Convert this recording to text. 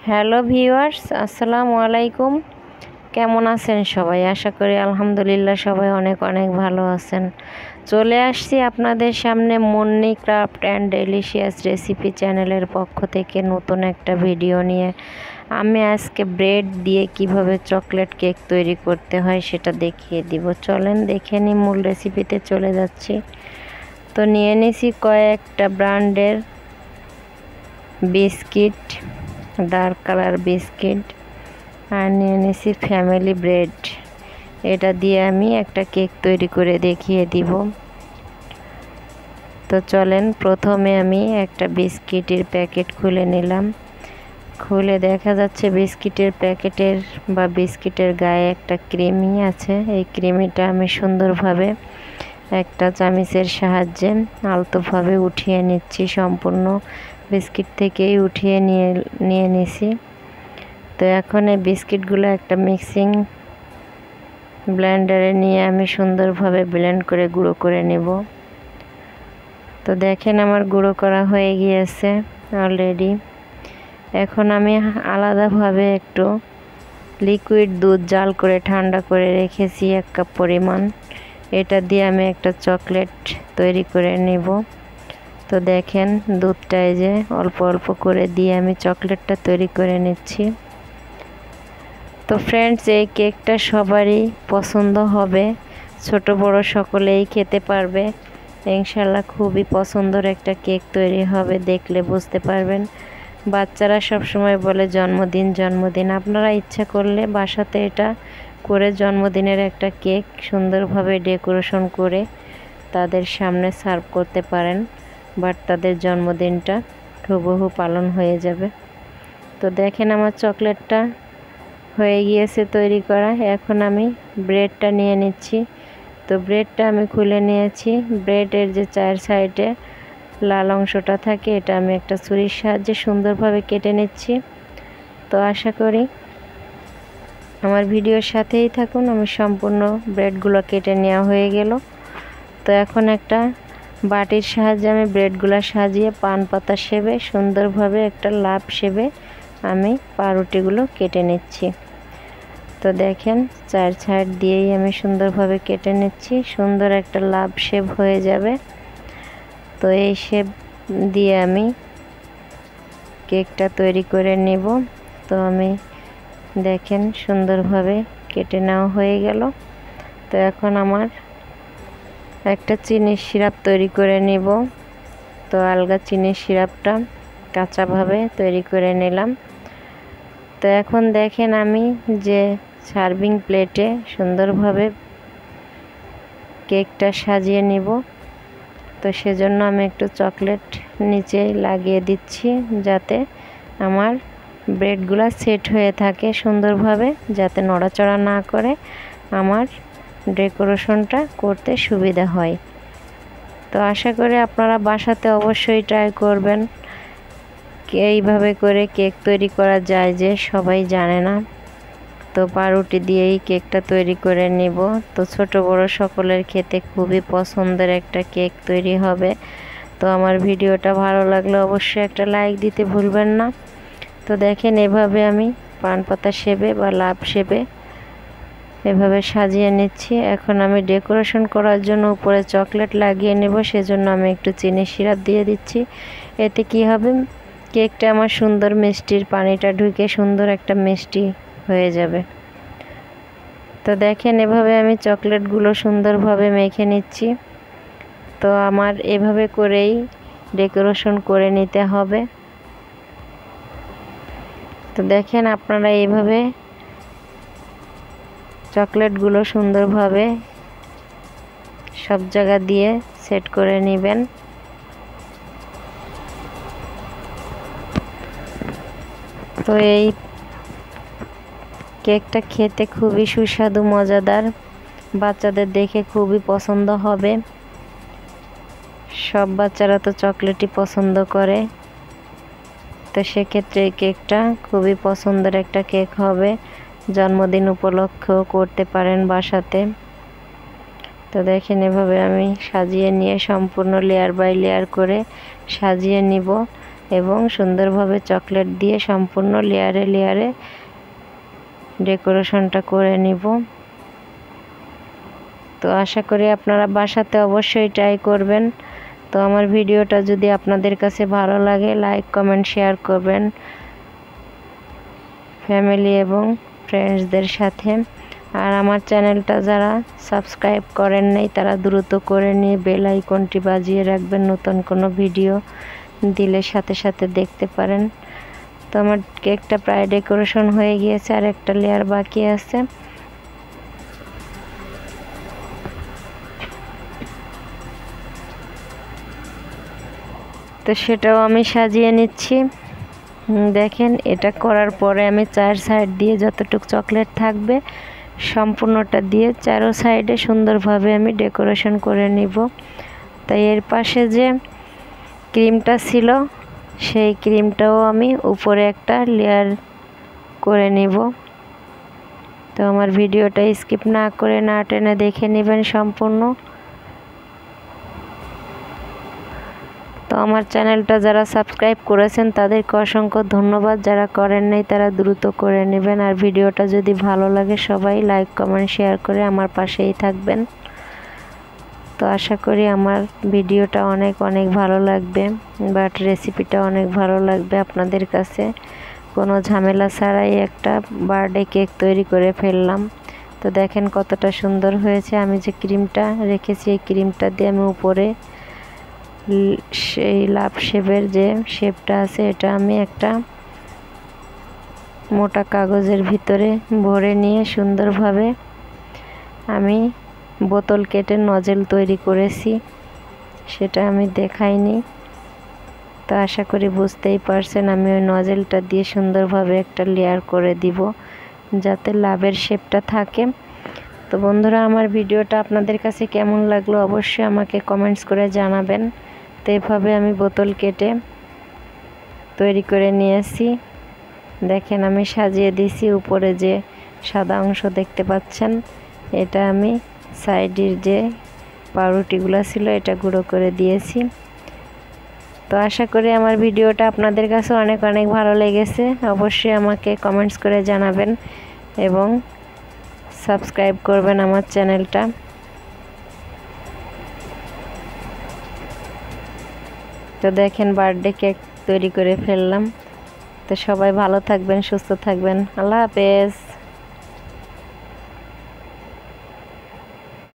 Hello viewers, আসসালামু আলাইকুম। কেমন আছেন সবাই? আশা করি আলহামদুলিল্লাহ সবাই অনেক অনেক ভালো আছেন। চলে আসছি আপনাদের সামনে Munni craft and delicious recipe চ্যানেলের পক্ষ থেকে নতুন একটা ভিডিও নিয়ে। আমি আজকে ব্রেড দিয়ে কিভাবে চকলেট কেক তৈরি করতে হয় সেটা দেখিয়ে দিব। চলেন দেখে নিই, মূল রেসিপিতে চলে যাচ্ছি। তো নিয়ে নিছি কয়েকটা ব্র্যান্ডের বিস্কিট, ডার্ক কালার বিস্কিট, আর নিয়ে নিয়েছি ফ্যামিলি ব্রেড। এটা দিয়ে আমি একটা কেক তৈরি করে দেখিয়ে দিব। তো চলেন, প্রথমে আমি একটা বিস্কিটের প্যাকেট খুলে নিলাম। খুলে দেখা যাচ্ছে বিস্কিটের প্যাকেটের বা বিস্কিটের গায়ে একটা ক্রিমি আছে। এই ক্রিমিটা আমি সুন্দরভাবে একটা চামিচের সাহায্যে আলতোভাবে উঠিয়ে নিচ্ছি। সম্পূর্ণ বিস্কিট থেকেই উঠিয়ে নিয়ে নিছি। তো এখন এই বিস্কিটগুলো একটা মিক্সিং ব্লেন্ডারে নিয়ে আমি সুন্দরভাবে ব্লেন্ড করে গুঁড়ো করে নেব। তো দেখেন আমার গুঁড়ো করা হয়ে গিয়েছে অলরেডি। এখন আমি আলাদাভাবে একটু লিকুইড দুধ জাল করে ঠান্ডা করে রেখেছি 1 কাপ পরিমাণ। এটা দিয়ে আমি একটা চকলেট তৈরি করে নেব। তো দেখেন দুধটায় যে অল্প অল্প করে দিয়ে আমি চকলেটটা তৈরি করে নিচ্ছি। তো ফ্রেন্ডস, এই কেকটা সবারই পছন্দ হবে, ছোট বড় সকলেই খেতে পারবে ইনশাল্লাহ। খুবই পছন্দের একটা কেক তৈরি হবে, দেখলে বুঝতে পারবেন। বাচ্চারা সবসময় বলে জন্মদিন জন্মদিন। আপনারা ইচ্ছা করলে বাসাতে এটা করে জন্মদিনের একটা কেক সুন্দরভাবে ডেকোরেশন করে তাদের সামনে সার্ভ করতে পারেন, বাট তাদের জন্মদিনটা হুবহু পালন হয়ে যাবে। তো দেখেন আমার চকলেটটা হয়ে গিয়েছে তৈরি করা। এখন আমি ব্রেডটা নিয়ে নিচ্ছি। তো ব্রেডটা আমি খুলে নিয়েছি। ব্রেডের যে 4 সাইডে লাল অংশটা থাকে, এটা আমি একটা ছুরির সাহায্যে সুন্দরভাবে কেটে নিচ্ছি। তো আশা করি আমার ভিডিওর সাথেই থাকুন। আমি সম্পূর্ণ ব্রেডগুলো কেটে নেওয়া হয়ে গেল। তো এখন একটা বাটির সাহায্যে আমি ব্রেডগুলো সাজিয়ে পান পাতা শেপে সুন্দরভাবে একটা লাভ শেপে আমি পাউরুটিগুলো কেটে নিচ্ছি। তো দেখেন 4 সাইড দিয়েই আমি সুন্দরভাবে কেটে নিচ্ছি। সুন্দর একটা লাভ শেপ হয়ে যাবে। তো এই শেপ দিয়ে আমি কেকটা তৈরি করে নেব। তো আমি দেখেন সুন্দরভাবে কেটে নেওয়া হয়ে গেল। তো এখন আমার একটা চিনির সিরাপ তৈরি করে নেব। তো আলগা চিনির সিরাপটা কাঁচাভাবে তৈরি করে নিলাম। তো এখন দেখেন আমি যে সার্ভিং প্লেটে সুন্দরভাবে কেকটা সাজিয়ে নিব। তো সেজন্য আমি একটু চকলেট নিচে লাগিয়ে দিচ্ছি, যাতে আমার ব্রেডগুলো সেট হয়ে থাকে সুন্দরভাবে, যাতে নড়াচড়া না করে আমার ডেকোরেশনটা করতে সুবিধা হয়। তো আশা করি আপনারা বাসাতে অবশ্যই ট্রাই করবেন। এইভাবে করে কেক তৈরি করা যায় যে সবাই জানে না। তো পাউরুটি দিয়েই কেকটা তৈরি করে নিব। তো ছোট বড় সকলের খেতে খুবই পছন্দের একটা কেক তৈরি হবে। তো আমার ভিডিওটা ভালো লাগলে অবশ্যই একটা লাইক দিতে ভুলবেন না। তো দেখেন এভাবে আমি পান পাতা শেপে বা লাভ শেপে এভাবে সাজিয়ে নিচ্ছি। এখন আমি ডেকোরেশন করার জন্য উপরে চকলেট লাগিয়ে নেব, সেজন্য আমি একটু চিনি সিরাপ দিয়ে দিচ্ছি। এতে কি হবে, কেকটা আমার সুন্দর মিষ্টির পানিটা ঢুকে সুন্দর একটা মিষ্টি হয়ে যাবে। তো দেখেন এভাবে আমি চকলেটগুলো সুন্দরভাবে মেখে নিচ্ছি। তো আমার এভাবে করেই ডেকোরেশন করে নিতে হবে। তো দেখেন আপনারা এইভাবে চকলেটগুলো সুন্দরভাবে সব জায়গা দিয়ে সেট করে নেবেন। তো এই কেকটা খেতে খুবই সুস্বাদু মজাদার, বাচ্চাদের দেখে খুবই পছন্দ হবে। সব বাচ্চারা তো চকলেটই পছন্দ করে। তো সেক্ষেত্রে এই কেকটা খুবই পছন্দের একটা কেক হবে। জন্মদিন উপলক্ষেও করতে পারেন বাসাতে। তো দেখেন এভাবে আমি সাজিয়ে নিয়ে সম্পূর্ণ লেয়ার বাই লেয়ার করে সাজিয়ে নিব। এবং সুন্দরভাবে চকলেট দিয়ে সম্পূর্ণ লেয়ারে লেয়ারে ডেকোরেশনটা করে নিব। তো আশা করি আপনারা বাসাতে অবশ্যই ট্রাই করবেন। তো আমার ভিডিওটা যদি আপনাদের কাছে ভালো লাগে লাইক কমেন্ট শেয়ার করবেন ফ্যামিলি এবং ফ্রেন্ডসদের সাথে। আর আমার চ্যানেলটা যারা সাবস্ক্রাইব করেন নাই তারা দ্রুত করে নিয়ে বেল আইকনটি বাজিয়ে রাখবেন, নতুন কোনো ভিডিও দিলে সাথে সাথে দেখতে পারেন। তো আমার কেকটা প্রায় ডেকোরেশন হয়ে গিয়েছে, আর একটা লেয়ার বাকি আছে। তো সেটাও আমি সাজিয়ে নিচ্ছি। দেখেন, এটা করার পরে আমি চার সাইড দিয়ে যতটুকু চকলেট থাকবে সম্পূর্ণটা দিয়ে চারো সাইডে সুন্দরভাবে আমি ডেকোরেশন করে নিব। তাই এর পাশে যে ক্রিমটা ছিল সেই ক্রিমটাও আমি উপরে একটা লেয়ার করে নিব। তো আমার ভিডিওটা স্কিপ না করে না টেনে দেখে নেবেন সম্পূর্ণ। তো আমার চ্যানেলটা যারা সাবস্ক্রাইব করেছেন তাদেরকে অসংখ্য ধন্যবাদ, যারা করেন নাই তারা দ্রুত করে নেবেন। আর ভিডিওটা যদি ভালো লাগে সবাই লাইক কমেন্ট শেয়ার করে আমার পাশেই থাকবেন। তো আশা করি আমার ভিডিওটা অনেক অনেক ভালো লাগবে, বাট রেসিপিটা অনেক ভালো লাগবে আপনাদের কাছে। কোনো ঝামেলা ছাড়াই একটা বার্থডে কেক তৈরি করে ফেললাম। তো দেখেন কতটা সুন্দর হয়েছে। আমি যে ক্রিমটা রেখেছি এই ক্রিমটা দিয়ে আমি উপরে সেই লাভ শেপের যে শেপটা আছে এটা আমি একটা মোটা কাগজের ভিতরে ভরে নিয়ে সুন্দরভাবে আমি বোতল কেটে নজেল তৈরি করেছি, সেটা আমি দেখাইনি। তো আশা করি বুঝতেই পারছেন। আমি ওই নজেলটা দিয়ে সুন্দরভাবে একটা লেয়ার করে দিব যাতে লাভের শেপটা থাকে। তো বন্ধুরা, আমার ভিডিওটা আপনাদের কাছে কেমন লাগলো অবশ্যই আমাকে কমেন্টস করে জানাবেন। তো এভাবে আমি বোতল কেটে তৈরি করে নিয়েছি। দেখেন আমি সাজিয়ে দিয়েছি। উপরে যে সাদা অংশ দেখতে পাচ্ছেন এটা আমি সাইডের যে পাউরুটিগুলো ছিল এটা গুঁড়ো করে দিয়েছি। তো আশা করি আমার ভিডিওটা আপনাদের কাছে অনেক অনেক ভালো লেগেছে। অবশ্যই আমাকে কমেন্টস করে জানাবেন এবং সাবস্ক্রাইব করবেন আমার চ্যানেলটা। তো দেখেন বার্থডে কেক তৈরি করে ফেললাম। তো সবাই ভালো থাকবেন, সুস্থ থাকবেন। আল্লাহ হাফেজ।